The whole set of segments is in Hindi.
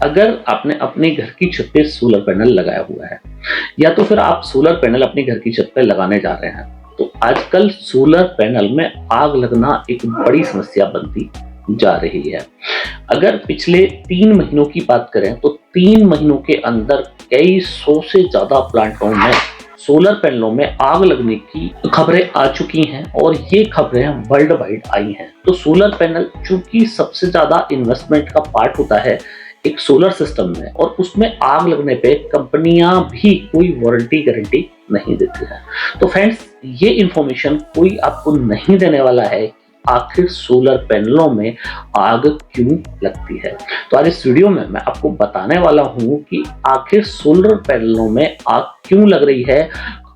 अगर आपने अपने घर की छत पे सोलर पैनल लगाया हुआ है या तो फिर आप सोलर पैनल अपने घर की छत पे लगाने जा रहे हैं, तो आजकल सोलर पैनल में आग लगना एक बड़ी समस्या बनती जा रही है। अगर पिछले 3 महीनों की बात करें तो 3 महीनों के अंदर कई 100 से ज्यादा प्लांटों में सोलर पैनलों में आग लगने की खबरें आ चुकी हैं और ये खबरें वर्ल्ड वाइड आई हैं। तो सोलर पैनल चूंकि सबसे ज्यादा इन्वेस्टमेंट का पार्ट होता है एक सोलर सिस्टम में, और उसमें आग लगने पे कंपनियां भी कोई वारंटी गारंटी नहीं देती है। तो फ्रेंड्स, ये इंफॉर्मेशन कोई आपको नहीं देने वाला है आखिर सोलर पैनलों में आग क्यों लगती है। तो आज इस वीडियो में मैं आपको बताने वाला हूं कि आखिर सोलर पैनलों में आग क्यों लग रही है,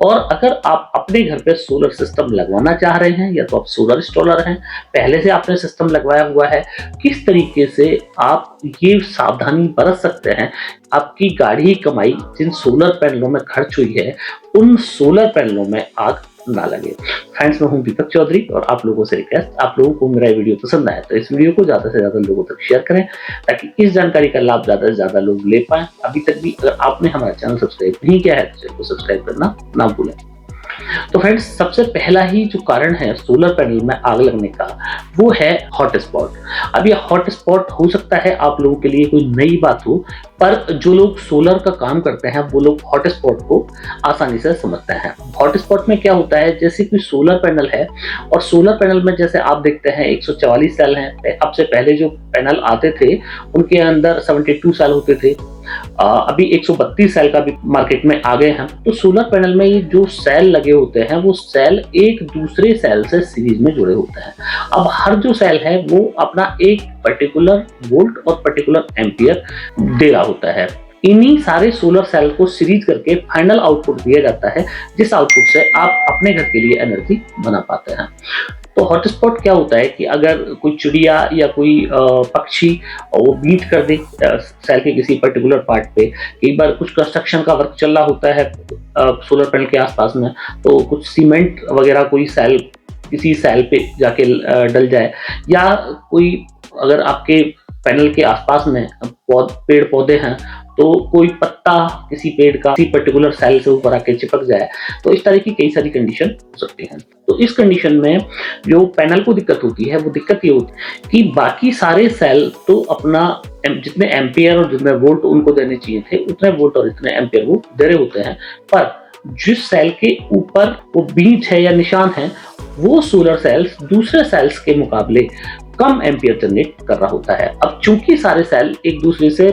और अगर आप अपने घर पे सोलर सिस्टम लगवाना चाह रहे हैं या तो आप सोलर इंस्टॉलर हैं, पहले से आपने सिस्टम लगवाया हुआ है, किस तरीके से आप ये सावधानी बरत सकते हैं आपकी गाढ़ी कमाई जिन सोलर पैनलों में खर्च हुई है उन सोलर पैनलों में आग ना लगे। फ्रेंड्स, मैं हूं दीपक चौधरी और आप लोगों से रिक्वेस्ट, आप लोगों को मेरा वीडियो पसंद आया तो इस वीडियो को ज्यादा से ज्यादा लोगों तक शेयर करें ताकि इस जानकारी का लाभ ज्यादा से ज्यादा लोग ले पाएं। अभी तक भी अगर आपने हमारा चैनल सब्सक्राइब नहीं किया है तो चैनल को सब्सक्राइब करना ना भूलें। तो फ्रेंड्स, सबसे पहला ही जो कारण है सोलर पैनल में आग लगने का वो है हॉट स्पॉट। अब ये हॉट स्पॉट हो सकता है आप लोगों के लिए कोई नई बात हो, पर जो लोग सोलर का काम करते हैं वो लोग हॉट स्पॉट को आसानी से समझते हैं। हॉट स्पॉट में क्या होता है, जैसे कोई सोलर पैनल है और सोलर पैनल में जैसे आप देखते हैं 144 सेल हैं। अब से पहले जो पैनल आते थे उनके अंदर 72 सेल होते थे, अभी 132 सेल का भी मार्केट में आ गए हैं। तो सोलर पैनल में ये जो सेल लगे होते हैं वो सेल एक दूसरे सेल से सीरीज में जुड़े होते हैं। अब हर जो सेल है वो अपना एक पर्टिकुलर वोल्ट और पर्टिकुलर एम्पियर दे रहा होता है। इन्हीं सारे सोलर सेल को सीरीज करके फाइनल आउटपुट दिया जाता है, जिस आउटपुट से आप अपने घर के लिए एनर्जी बना पाते हैं। तो हॉटस्पॉट क्या होता है कि अगर कोई चिड़िया या कोई पक्षी वो बीट कर दे सेल के किसी पर्टिकुलर पार्ट पे, कई बार कुछ कंस्ट्रक्शन का वर्क चल रहा होता है सोलर पैनल के आसपास में, तो कुछ सीमेंट वगैरह कोई सेल किसी सेल पे जाके डल जाए, या कोई अगर आपके पैनल के आसपास में पेड़ पौधे हैं तो कोई पत्ता किसी पेड़ का किसी पर्टिकुलर सेल से ऊपर आके चिपक जाए, तो इस तरह की कई सारी कंडीशन हो सकती हैं। तो इस कंडीशन में जो पैनल को दिक्कत होती है वो दिक्कत ये होती है कि बाकी सारे सेल तो अपना जितने एम्पियर और जितने वोल्ट उनको देने चाहिए थे उतने वोल्ट और इतने एम्पियर वो दे रहे होते हैं, पर जिस सेल के ऊपर वो बीच है या निशान है वो सोलर सेल्स दूसरे सेल्स के मुकाबले कम एम्पियर जनरेट कर रहा होता है। अब चूंकि सारे सेल एक दूसरे से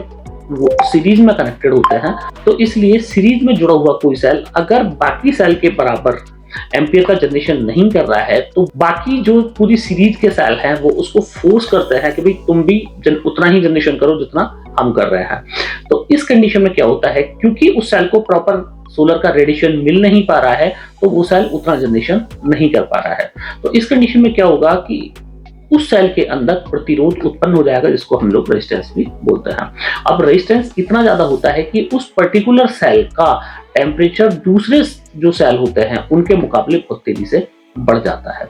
वो सीरीज में कनेक्टेड होते हैं, तो इसलिए सीरीज में जुड़ा हुआ कोई सेल अगर बाकी सेल के बराबर एम्पियर का जनरेशन नहीं कर रहा है तो बाकी जो पूरी सीरीज के सेल हैं वो उसको फोर्स करते हैं कि भाई तुम भी उतना ही जनरेशन करो जितना हम कर रहे हैं। तो इस कंडीशन में क्या होता है, क्योंकि उस सेल को प्रॉपर सोलर का रेडिएशन मिल नहीं पा रहा है तो वो सेल उतना जनरेशन नहीं कर पा रहा है। तो इस कंडीशन में क्या होगा कि उस सेल के अंदर प्रतिरोध उत्पन्न हो जाएगा, जिसको हम लोग रेजिस्टेंस भी बोलते हैं। अब रेजिस्टेंस इतना ज्यादा होता है कि उस पर्टिकुलर सेल का टेम्परेचर दूसरे जो सेल होते हैं उनके मुकाबले बहुत तेजी से बढ़ जाता है,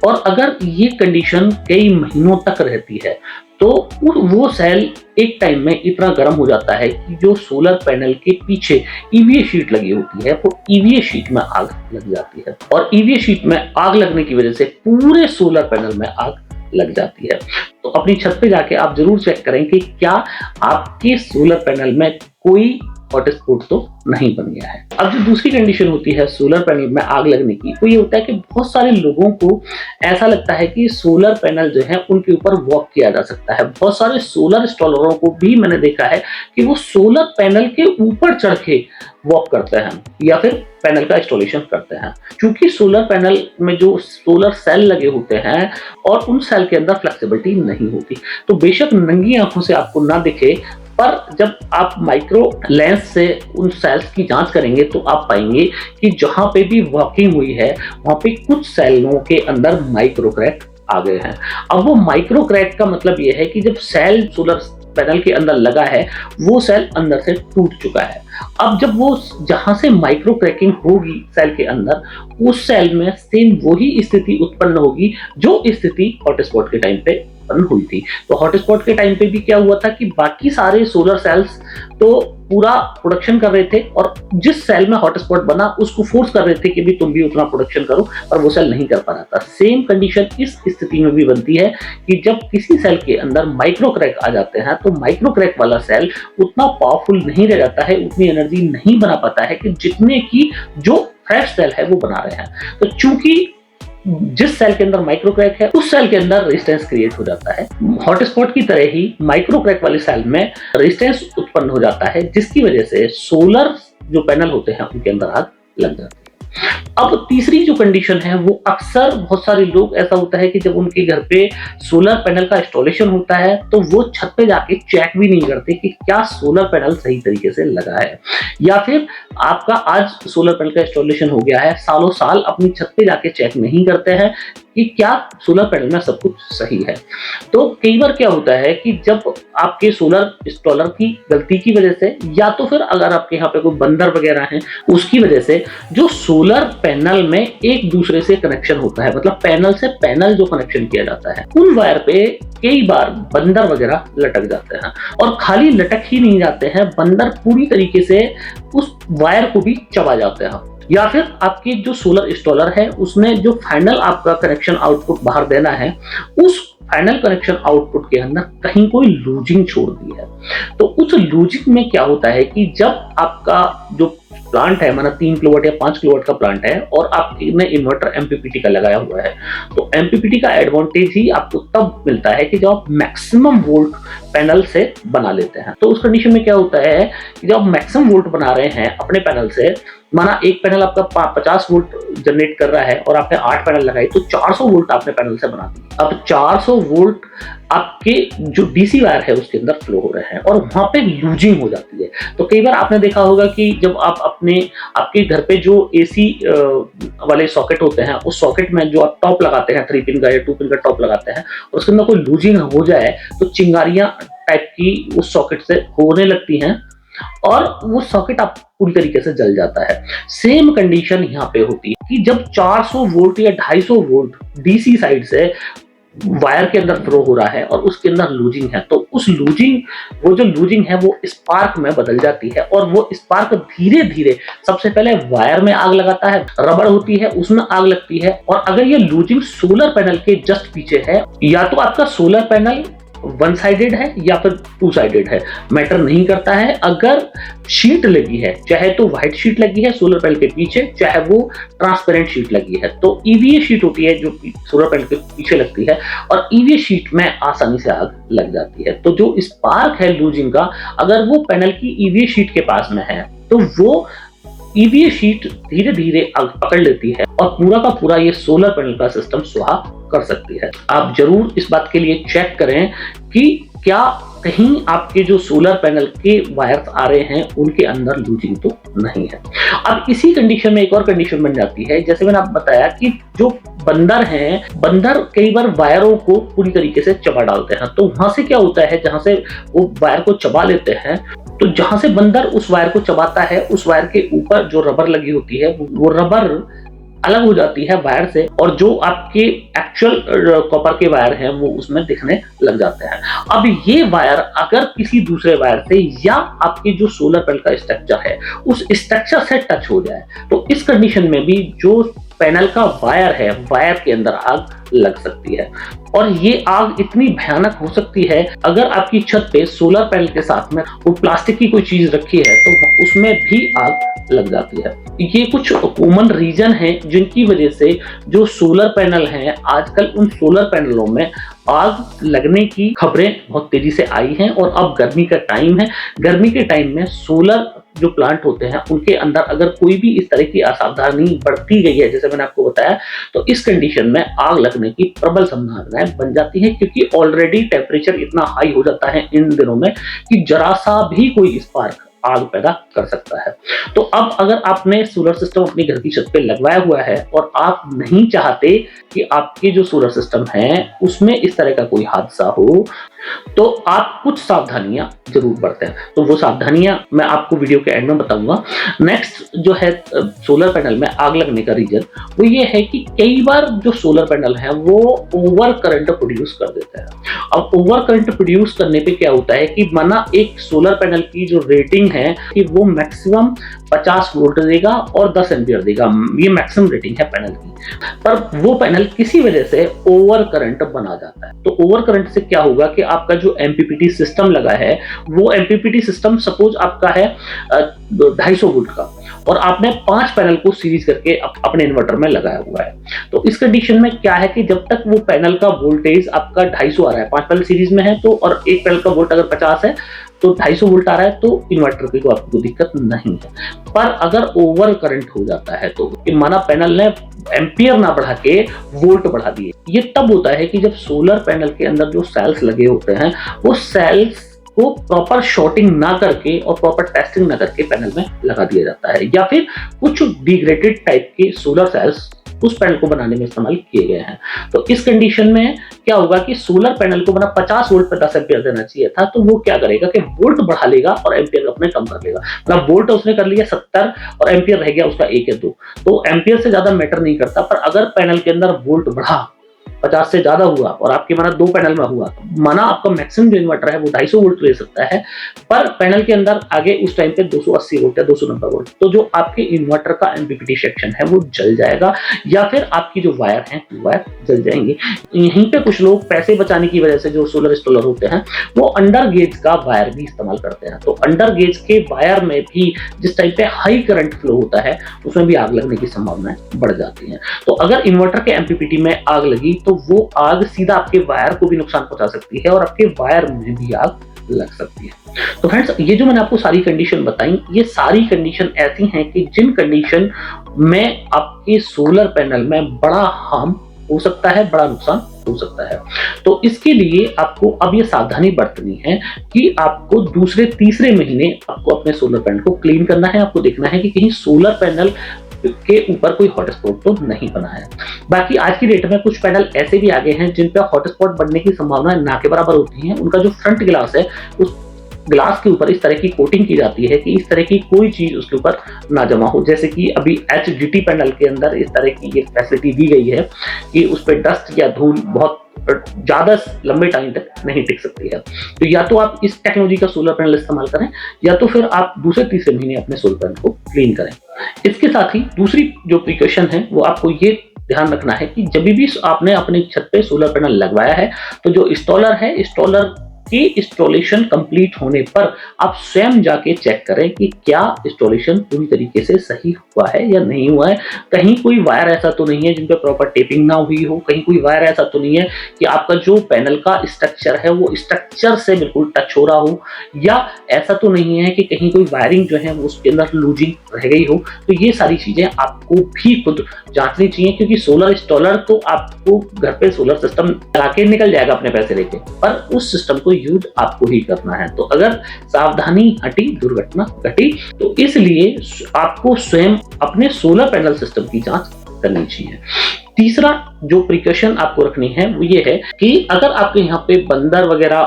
और अगर ये कंडीशन कई महीनों तक रहती है तो वो सेल एक टाइम में इतना गर्म हो जाता है कि जो सोलर पैनल के पीछे ईवीए शीट लगी होती है वो ईवीए शीट में आग लग जाती है, और ईवीए शीट में आग लगने की वजह से पूरे सोलर पैनल में आग लग जाती है। तो अपनी छत पे जाके आप जरूर चेक करें कि क्या आपके सोलर पैनल में कोई हॉटस्पॉट तो नहीं बन गया है। अब जो दूसरी कंडीशन होती है सोलर पैनल में आग लगने की, वो ये होता है कि बहुत सारे लोगों को ऐसा लगता है कि सोलर पैनल जो है उनके ऊपर वॉक किया जा सकता है। बहुत सारे सोलर इंस्टॉलरों को भी मैंने देखा है कि वो सोलर पैनल के ऊपर चढ़ के वॉक करते हैं या फिर पैनल का इंस्टॉलेशन करते हैं। क्योंकि सोलर पैनल में जो सोलर सेल लगे होते हैं और उन सेल के अंदर फ्लेक्सिबिलिटी नहीं होती, तो बेशक नंगी आंखों से आपको ना दिखे, पर जब आप माइक्रो लेंस से उन सेल्स की जांच करेंगे तो आप पाएंगे कि जहां पे भी वॉकिंग हुई है वहां पे कुछ सेलों के अंदर माइक्रो क्रैक आ गए हैं। अब वो माइक्रो क्रैक का मतलब ये है कि जब सेल सोलर पैनल के अंदर लगा है वो सेल अंदर से टूट चुका है। अब जब वो जहां से माइक्रो क्रैकिंग होगी सेल के अंदर, उस सेल में सेम वही स्थिति उत्पन्न होगी जो स्थिति हॉटस्पॉट के टाइम पे उत्पन्न हुई थी। तो हॉटस्पॉट के टाइम पे भी क्या हुआ था कि बाकी सारे सोलर सेल्स तो पूरा प्रोडक्शन कर रहे थे और जिस सेल में हॉटस्पॉट बना उसको फोर्स कर रहे थे कि भी तुम भी उतना प्रोडक्शन करो, और वो सेल नहीं कर पा रहा था। सेम कंडीशन इस स्थिति में भी बनती है कि जब किसी सेल के अंदर माइक्रो क्रैक आ जाते हैं तो माइक्रो क्रैक वाला सेल उतना पावरफुल नहीं रह जाता है, उतनी एनर्जी नहीं बना पाता है कि जितने की जो फ्रेश सेल है वो बना रहे हैं। तो चूंकि जिस सेल के अंदर माइक्रो क्रैक है उस सेल के अंदर रेजिस्टेंस क्रिएट हो जाता है। हॉटस्पॉट की तरह ही माइक्रो क्रैक वाले सेल में रेजिस्टेंस उत्पन्न हो जाता है, जिसकी वजह से सोलर जो पैनल होते हैं उनके अंदर आग लग जाती है। अब तीसरी जो कंडीशन है वो अक्सर बहुत सारे लोग ऐसा होता है कि जब उनके घर पे सोलर पैनल का इंस्टॉलेशन होता है तो वो छत पे जाके चेक भी नहीं करते कि क्या सोलर पैनल सही तरीके से लगा है, या फिर आपका आज सोलर पैनल का इंस्टॉलेशन हो गया है, सालों साल अपनी छत पे जाके चेक नहीं करते हैं कि क्या सोलर पैनल में सब कुछ सही है। तो कई बार क्या होता है कि जब आपके सोलर इंस्टॉलर की गलती की वजह से, या तो फिर अगर आपके यहाँ पे कोई बंदर वगैरह हैं उसकी वजह से, जो सोलर पैनल में एक दूसरे से कनेक्शन होता है, मतलब पैनल से पैनल जो कनेक्शन किया जाता है, उन वायर पे कई बार बंदर वगैरह लटक जाते हैं। और खाली लटक ही नहीं जाते हैं, बंदर पूरी तरीके से उस वायर को भी चबा जाते हैं। या फिर आपकी जो सोलर इंस्टॉलर है उसने जो फाइनल आपका कनेक्शन आउटपुट बाहर देना है, उस फाइनल कनेक्शन आउटपुट के अंदर कहीं कोई लूजिंग छोड़ दी है। तो उस लूजिंग में क्या होता है कि जब आपका जो प्लांट है, माना 3 किलोवाट या 5 किलोवाट का प्लांट है और आपने इन्वर्टर एमपीपीटी का लगाया हुआ है, तो एमपीपीटी का एडवांटेज ही आपको तब मिलता है कि जब आप मैक्सिमम वोल्ट पैनल से बना लेते हैं। तो उस कंडीशन में क्या होता है कि जब आप मैक्सिमम वोल्ट बना रहे हैं अपने पैनल से, माना एक पैनल आपका 50 वोल्ट जनरेट कर रहा है और आपने 8 पैनल लगाए तो 400 वोल्ट आपने पैनल से बना दी। अब 400 वोल्ट आपके जो डीसी वायर है उसके अंदर फ्लो हो रहे हैं और वहां पे लूजिंग हो जाती है। तो कई बार आपने देखा होगा कि जब आप आपके घर पे जो एसी वाले सॉकेट होते हैं, उस सॉकेट में जो आप टॉप लगाते हैं, 3 पिन का या 2 पिन का टॉप लगाते हैं, और उसके अंदर कोई लूजिंग हो जाए तो चिंगारियां टाइप की उस सॉकेट से होने लगती हैं और वो सॉकेट आप पूरी तरीके से जल जाता है। सेम कंडीशन यहाँ पे होती है कि जब 400 वोल्ट या 250 वोल्ट डीसी साइड से वायर के अंदर फ्लो हो रहा है और उसके अंदर लूजिंग है, तो उस लूजिंग, वो जो लूजिंग है वो स्पार्क में बदल जाती है और वो स्पार्क धीरे धीरे सबसे पहले वायर में आग लगाता है, रबड़ होती है उसमें आग लगती है। और अगर ये लूजिंग सोलर पैनल के जस्ट पीछे है, या तो आपका सोलर पैनल वन साइडेड है या फिर 2 साइडेड है, मैटर नहीं करता है। अगर शीट लगी है, चाहे तो व्हाइट शीट लगी है सोलर पैनल के पीछे, चाहे वो ट्रांसपेरेंट शीट लगी है, तो ईवीए शीट होती है जो सोलर पैनल के पीछे लगती है और ईवीए शीट में आसानी से आग लग जाती है। तो जो स्पार्क है लूजिंग का, अगर वो पैनल की ईवीए शीट के पास में है तो वो ईवीए शीट धीरे धीरे आग पकड़ लेती है और पूरा का पूरा ये सोलर पैनल का सिस्टम स्वाहा कर सकती है। आप जरूर इस बात के लिए चेक करें कि क्या कहीं आपके जो सोलर पैनल के वायर्स आ रहे हैं उनके अंदर लूजिंग तो नहीं है। अब इसी कंडीशन में एक और कंडीशन बन जाती है, जैसे मैंने आपको बताया कि जो बंदर हैं, बंदर कई बार वायरों को पूरी तरीके से चबा डालते हैं। तो वहां से क्या होता है, जहां से वो वायर को चबा लेते हैं, तो जहां से बंदर उस वायर को चबाता है, उस वायर के ऊपर जो रबर लगी होती है वो रबर अलग हो जाती है वायर से, और जो आपके एक्चुअल कॉपर के वायर हैं वो उसमें दिखने लग जाते हैं। अब ये वायर अगर किसी दूसरे वायर से या आपके जो सोलर पैनल का स्ट्रक्चर है उस स्ट्रक्चर से टच हो जाए, तो इस कंडीशन में भी जो पैनल का वायर है, वायर के अंदर आग लग सकती है। और ये आग इतनी भयानक हो सकती है, अगर आपकी छत पे सोलर पैनल के साथ में वो प्लास्टिक की कोई चीज रखी है तो उसमें भी आग लग जाती है। ये कुछ कॉमन रीजन हैं जिनकी वजह से जो सोलर पैनल हैं, आजकल उन सोलर पैनलों में आग लगने की खबरें बहुत तेजी से आई हैं। और अब गर्मी का टाइम है, गर्मी के टाइम में सोलर जो प्लांट होते हैं उनके अंदर अगर कोई भी इस तरह की असावधानी बरती गई है, जैसे मैंने आपको बताया, तो इस कंडीशन में आग लगने की प्रबल संभावनाएं बन जाती है, क्योंकि ऑलरेडी टेम्परेचर इतना हाई हो जाता है इन दिनों में कि जरा सा भी कोई स्पार्क आग पैदा कर सकता है। तो अब अगर आपने सोलर सिस्टम अपने घर की छत पे लगवाया हुआ है और आप नहीं चाहते कि आपके जो सोलर सिस्टम है उसमें इस तरह का कोई हादसा हो, तो आप कुछ सावधानियां जरूर बरतें। तो वो सावधानियां मैं आपको वीडियो के एंड में बताऊंगा। नेक्स्ट जो है सोलर पैनल में आग लगने का रीजन वो ये है कि कई बार जो सोलर पैनल है वो ओवर करंट प्रोड्यूस कर देता है। अब ओवर करंट प्रोड्यूस करने पे क्या होता है कि माना एक सोलर पैनल की जो रेटिंग है कि वो मैक्सिमम 50 वोल्ट देगा और 10 एम्पियर देगा, ये मैक्सिमम रेटिंग है पैनल की, पर वो पैनल किसी वजह से ओवर करंट बना जाता है। तो ओवर करंट से क्या होगा कि आपका जो एमपीपीटी सिस्टम लगा है वो एमपीपीटी सिस्टम सपोज आपका है 250 वोल्ट का और आपने 5 पैनल को सीरीज करके अपने इन्वर्टर में लगाया हुआ है। तो इस कंडीशन में क्या है कि जब तक वो पैनल का वोल्टेज आपका 250 आ रहा है, 5 पैनल सीरीज में है तो, और एक पैनल का वोल्ट अगर 50 है तो 250 वोल्ट आ रहा है, तो इन्वर्टर की तो आपको दिक्कत नहीं है। पर अगर ओवर करंट हो जाता है तो माना पैनल ने एम्पियर ना बढ़ा के वोल्ट बढ़ा दिए, ये तब होता है कि जब सोलर पैनल के अंदर जो सेल्स लगे होते हैं वो सेल्स को प्रॉपर शॉर्टिंग ना करके और प्रॉपर टेस्टिंग ना करके पैनल में लगा दिया जाता है, या फिर कुछ डिग्रेडेड टाइप के सोलर सेल्स उस पैनल को बनाने में इस्तेमाल किए गए हैं। तो इस कंडीशन में क्या होगा कि सोलर पैनल को बना 50 वोल्ट पर 10 एम्पियर देना चाहिए था, तो वो क्या करेगा कि वोल्ट बढ़ा लेगा और एम्पियर अपने कम कर लेगा। मतलब वोल्ट उसने कर लिया 70 और एम्पियर रह गया उसका 1 या 2, तो एम्पियर से ज्यादा मैटर नहीं करता। पर अगर पैनल के अंदर वोल्ट बढ़ा 50 से ज्यादा हुआ और आपके माना 2 पैनल में हुआ, माना आपका मैक्सिमम जो इन्वर्टर है वो 250 वोल्ट ले सकता है, पर पैनल के अंदर आगे उस टाइम पे 280 वोल्ट या 290 वोल्ट, तो जो आपके इन्वर्टर का एमपीपीटी सेक्शन है वो जल जाएगा या फिर आपकी जो वायर है वायर जल जाएंगे। यहीं पे कुछ लोग पैसे बचाने की वजह से जो सोलर इंस्टॉलर होते हैं वो अंडर गेज का वायर भी इस्तेमाल करते हैं। तो अंडर गेज के वायर में भी जिस टाइम पे हाई करंट फ्लो होता है उसमें भी आग लगने की संभावनाएं बढ़ जाती हैं। तो अगर इन्वर्टर के एमपीपीटी में आग लगी तो वो आग सीधा आपके वायर को भी नुकसान पहुंचा सकती है और आपके वायर में भी आग लग सकती है। तो फ्रेंड्स, ये जो मैंने आपको सारी कंडीशन बताई, ये सारी कंडीशन ऐसी हैं कि जिन कंडीशन में आपके सोलर पैनल में बड़ा हार्म हो सकता है, बड़ा नुकसान हो सकता है। तो इसके लिए आपको अब ये सावधानी बरतनी है कि आपको दूसरे तीसरे महीने आपको अपने सोलर पैनल को क्लीन करना है। आपको देखना है कि कहीं सोलर पैनल के ऊपर कोई हॉटस्पॉट तो नहीं बना है। बाकी आज की डेट में कुछ पैनल ऐसे भी आ गए हैं जिन पे हॉटस्पॉट बनने की संभावना ना के बराबर होती है। उनका जो फ्रंट ग्लास है उस ग्लास के ऊपर इस तरह की कोटिंग की जाती है कि इस तरह की कोई चीज उसके ऊपर ना जमा हो। जैसे कि अभी HDT पैनल के अंदर इस तरह की ये फैसिलिटी दी गई है कि उस पर डस्ट या धूल बहुत ज्यादा लंबे टाइम तक नहीं टिक सकती है। तो या तो आप इस टेक्नोलॉजी का सोलर पैनल इस्तेमाल करें या तो फिर आप दूसरे तीसरे महीने अपने सोलर पैनल को क्लीन करें। इसके साथ ही दूसरी जो प्रिकॉशन है वो आपको ये ध्यान रखना है कि जब भी आपने अपनी छत पे सोलर पैनल लगवाया है तो जो इंस्टॉलर है, इंस्टॉलर की इंस्टॉलेशन कंप्लीट होने पर आप स्वयं जाके चेक करें कि क्या इंस्टॉलेशन पूरी तरीके से सही हुआ है या नहीं हुआ है। कहीं कोई वायर ऐसा तो नहीं है जिन पे प्रॉपर टेपिंग ना हुई हो, कहीं कोई वायर ऐसा तो नहीं है कि आपका जो पैनल का स्ट्रक्चर है वो स्ट्रक्चर से बिल्कुल टच हो रहा हो, या ऐसा तो नहीं है कि कहीं कोई वायरिंग जो है वो उसके अंदर लूजिंग रह गई हो। तो ये सारी चीजें आपको भी खुद जांचनी चाहिए, क्योंकि सोलर इंस्टॉलर तो आपको घर पे सोलर सिस्टम लगा के निकल जाएगा अपने पैसे लेके, पर उस सिस्टम को यूज आपको ही करना है। तो अगर सावधानी हटी दुर्घटना घटी। तो इसलिए आपको स्वयं अपने सोलर पैनल सिस्टम की जांच करनी चाहिए। तीसरा जो प्रिकॉशन आपको रखनी है वो ये है कि अगर आपके यहाँ पे बंदर वगैरह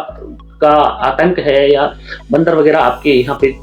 का आतंक है या बंदर वगैरह आपके यहाँ पे,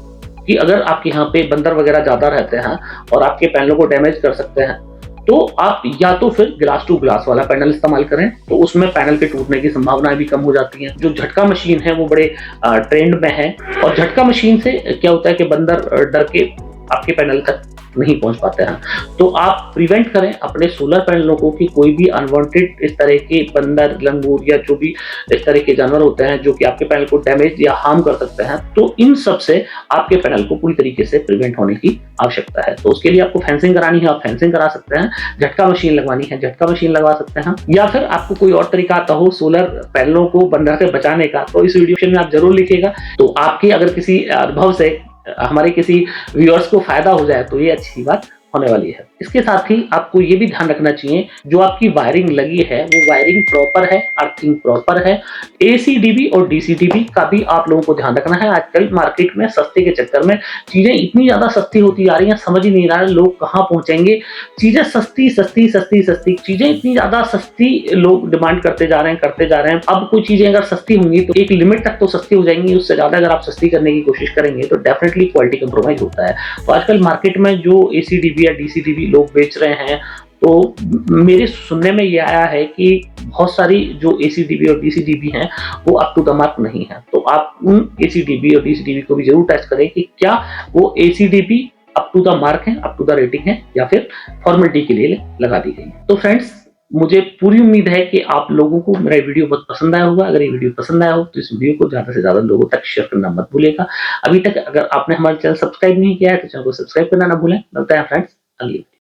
कि अगर आपके यहाँ पे बंदर वगैरह ज्यादा रहते हैं और आपके पैनलों को डैमेज कर सकते हैं, तो आप या तो फिर ग्लास टू ग्लास वाला पैनल इस्तेमाल करें, तो उसमें पैनल के टूटने की संभावनाएं भी कम हो जाती हैं। जो झटका मशीन है वो बड़े ट्रेंड में है, और झटका मशीन से क्या होता है कि बंदर डर के आपके पैनल तक नहीं पहुंच पाते हैं। तो आप प्रिवेंट करें अपने सोलर पैनलों को कि कोई भी अनवांटेड इस तरह के बंदर, लंगूर या जो भी इस तरह के जानवर होते हैं जो कि आपके पैनल को डैमेज या हार्म कर सकते हैं, तो इन सब से आपके पैनल को पूरी तरीके से प्रिवेंट होने की आवश्यकता है। तो उसके लिए आपको फेंसिंग करानी है, आप फेंसिंग करा सकते हैं। झटका मशीन लगवानी है, झटका मशीन लगवा सकते हैं, या फिर आपको कोई और तरीका आता हो सोलर पैनलों को बंदर से बचाने का, तो इस वीडियो में आप जरूर लिखिएगा। तो आपके अगर किसी अनुभव से हमारे किसी व्यूअर्स को फायदा हो जाए तो ये अच्छी बात होने वाली है। इसके साथ ही आपको ये भी ध्यान रखना चाहिए जो आपकी वायरिंग लगी है वो वायरिंग प्रॉपर है, अर्थिंग प्रॉपर है। एसीडीबी और डीसीडीबी का भी आप लोगों को ध्यान रखना है। आजकल मार्केट में सस्ते के चक्कर में चीजें इतनी ज्यादा सस्ती होती जा रही हैं, समझ ही नहीं रहा है लोग कहाँ पहुंचेंगे। चीजें सस्ती सस्ती सस्ती सस्ती, चीजें इतनी ज्यादा सस्ती लोग डिमांड करते जा रहे हैं, करते जा रहे हैं। अब कोई चीजें अगर सस्ती होंगी तो एक लिमिट तक तो सस्ती हो जाएंगी, उससे ज्यादा अगर आप सस्ती करने की कोशिश करेंगे तो डेफिनेटली क्वालिटी कंप्रोमाइज होता है। तो आजकल मार्केट में जो एसीडीबी या डीसीडीबी लोग बेच रहे हैं, तो मेरे सुनने में ये आया है कि बहुत सारी जो एसीडीबी और डीसीडीबी हैं वो अप टू द मार्क नहीं है। तो आप उन एसीडीबी और डीसीडीबी को भी जरूर टेस्ट करें कि क्या वो एसीडीबी अप टू द मार्क है, अप टू द रेटिंग है, या फिर फॉर्मेलिटी के लिए लगा दी गई है। तो फ्रेंड्स, मुझे पूरी उम्मीद है कि आप लोगों को मेरा वीडियो बहुत पसंद आया होगा। अगर ये वीडियो पसंद आया हो तो इस वीडियो को ज्यादा से ज्यादा लोगों तक शेयर करना मत भूलिएगा। अभी तक अगर आपने हमारा चैनल सब्सक्राइब नहीं किया है तो चैनल को सब्सक्राइब करना ना भूलें। मिलते हैं फ्रेंड्स अगली